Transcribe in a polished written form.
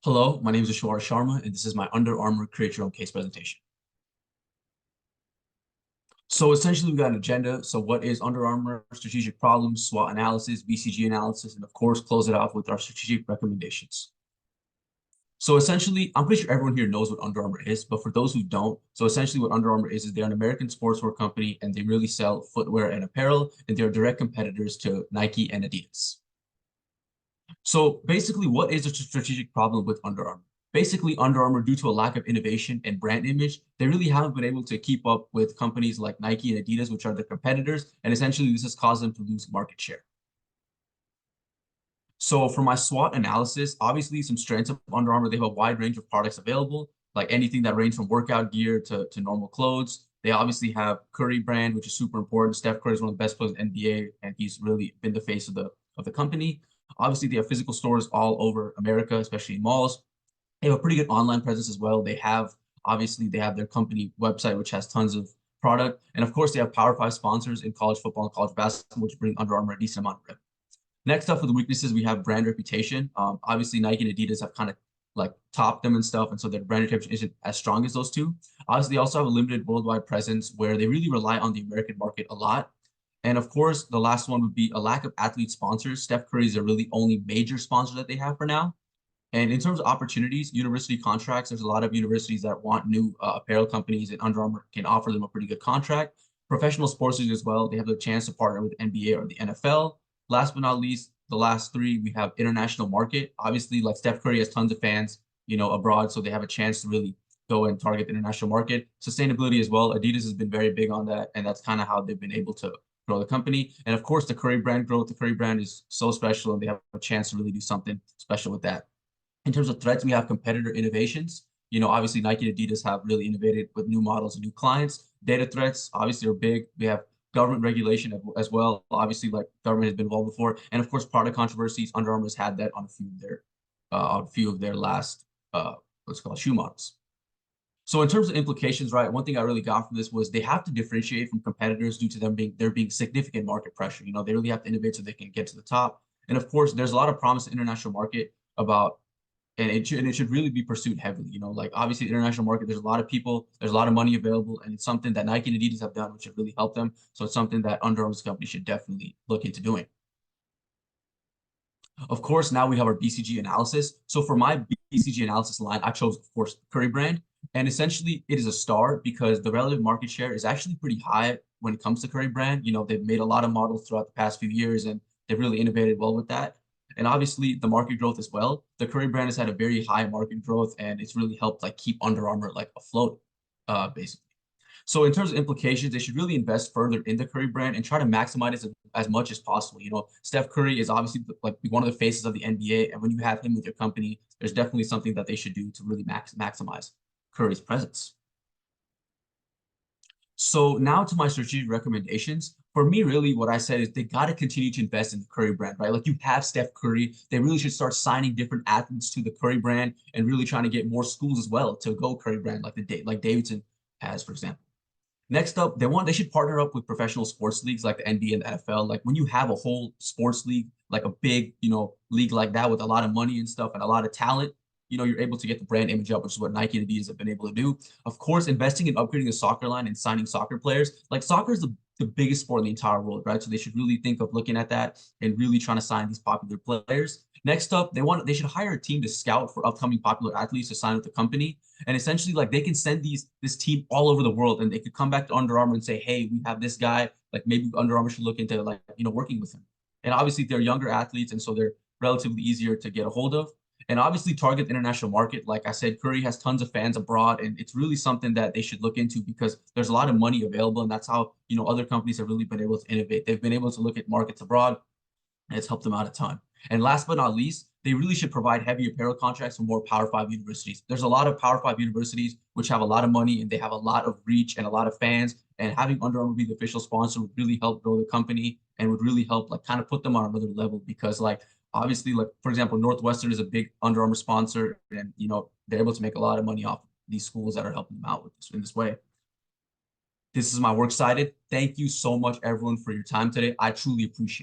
Hello, my name is BCOR Sharma, and this is my Under Armour Create Your Own Case presentation. So essentially, we got an agenda. So what is Under Armour? Strategic problems, SWOT analysis, BCG analysis, and of course, close it off with our strategic recommendations. So essentially, I'm pretty sure everyone here knows what Under Armour is, but for those who don't, so essentially what Under Armour is they're an American sportswear company, and they really sell footwear and apparel, and they're direct competitors to Nike and Adidas. So basically, what is the strategic problem with Under Armour? Basically, Under Armour, due to a lack of innovation and brand image, they really haven't been able to keep up with companies like Nike and Adidas, which are their competitors. And essentially, this has caused them to lose market share. So for my SWOT analysis, obviously some strengths of Under Armour, they have a wide range of products available, like anything that range from workout gear to normal clothes. They obviously have Curry brand, which is super important. Steph Curry is one of the best players in the NBA, and he's really been the face of the company. Obviously, they have physical stores all over America, especially in malls. They have a pretty good online presence as well. They have their company website, which has tons of product. And of course, they have Power Five sponsors in college football and college basketball, which bring Under Armour a decent amount of revenue. Next up for the weaknesses, we have brand reputation. Obviously, Nike and Adidas have kind of like topped them and stuff, and so their brand reputation isn't as strong as those two. Obviously, they also have a limited worldwide presence where they really rely on the American market a lot. And of course, the last one would be a lack of athlete sponsors. Steph Curry is the really only major sponsor that they have for now. And in terms of opportunities, university contracts, there's a lot of universities that want new apparel companies, and Under Armour can offer them a pretty good contract. Professional sports leagues as well, they have the chance to partner with the NBA or the NFL. Last but not least, the last three, we have international market. Obviously, like Steph Curry has tons of fans, abroad, so they have a chance to really go and target the international market. Sustainability as well. Adidas has been very big on that, and that's kind of how they've been able to grow the company. And of course, the Curry brand growth. The Curry brand is so special, and they have a chance to really do something special with that. In terms of threats, we have competitor innovations. Obviously Nike and Adidas have really innovated with new models and new clients. Data threats obviously are big. We have government regulation as well. Obviously, like government has been involved before, and of course, product controversies. Under Armour has had that on a few of their last what's called shoe models. So in terms of implications, right, one thing I really got from this was they have to differentiate from competitors due to there being significant market pressure. They really have to innovate so they can get to the top. And of course, there's a lot of promise in the international market about and it should really be pursued heavily. Like obviously the international market, there's a lot of people, there's a lot of money available, and it's something that Nike and Adidas have done, which have really helped them. So it's something that Under Armour's company should definitely look into doing. Of course, now we have our BCG analysis. So for my BCG analysis line, I chose, of course, Curry brand. And essentially, it is a star because the relative market share is actually pretty high when it comes to Curry brand. They've made a lot of models throughout the past few years, and they've really innovated well with that. And obviously, the market growth as well. The Curry brand has had a very high market growth, and it's really helped like keep Under Armour like afloat, basically. So in terms of implications, they should really invest further in the Curry brand and try to maximize it as much as possible. Steph Curry is obviously like one of the faces of the NBA, and when you have him with your company, there's definitely something that they should do to really maximize Curry's presence. So now to my strategic recommendations. For me, really, what I said is they got to continue to invest in the Curry brand, right? Like you have Steph Curry, they really should start signing different athletes to the Curry brand and really trying to get more schools as well to go Curry brand, like Davidson has, for example. Next up, they should partner up with professional sports leagues like the NBA and the NFL. Like when you have a whole sports league, like a big, league like that with a lot of money and stuff and a lot of talent, you're able to get the brand image up, which is what Nike and Adidas have been able to do. Of course, investing in upgrading the soccer line and signing soccer players. Like soccer is the biggest sport in the entire world, right? So they should really think of looking at that and really trying to sign these popular players. Next up, they should hire a team to scout for upcoming popular athletes to sign with the company. And essentially, like they can send this team all over the world, and they could come back to Under Armour and say, "Hey, we have this guy. Like maybe Under Armour should look into like working with him." And obviously, they're younger athletes, and so they're relatively easier to get a hold of. And obviously, target the international market. Like I said, Curry has tons of fans abroad, and it's really something that they should look into because there's a lot of money available, and that's how other companies have really been able to innovate. They've been able to look at markets abroad, and it's helped them out a ton. And last but not least, they really should provide heavy apparel contracts for more Power Five universities. There's a lot of Power Five universities which have a lot of money and they have a lot of reach and a lot of fans. And having Under Armour be the official sponsor would really help grow the company and would really help like kind of put them on another level because like obviously like for example Northwestern is a big Under Armour sponsor and they're able to make a lot of money off these schools that are helping them out with this in this way. This is my works cited. Thank you so much everyone for your time today. I truly appreciate it.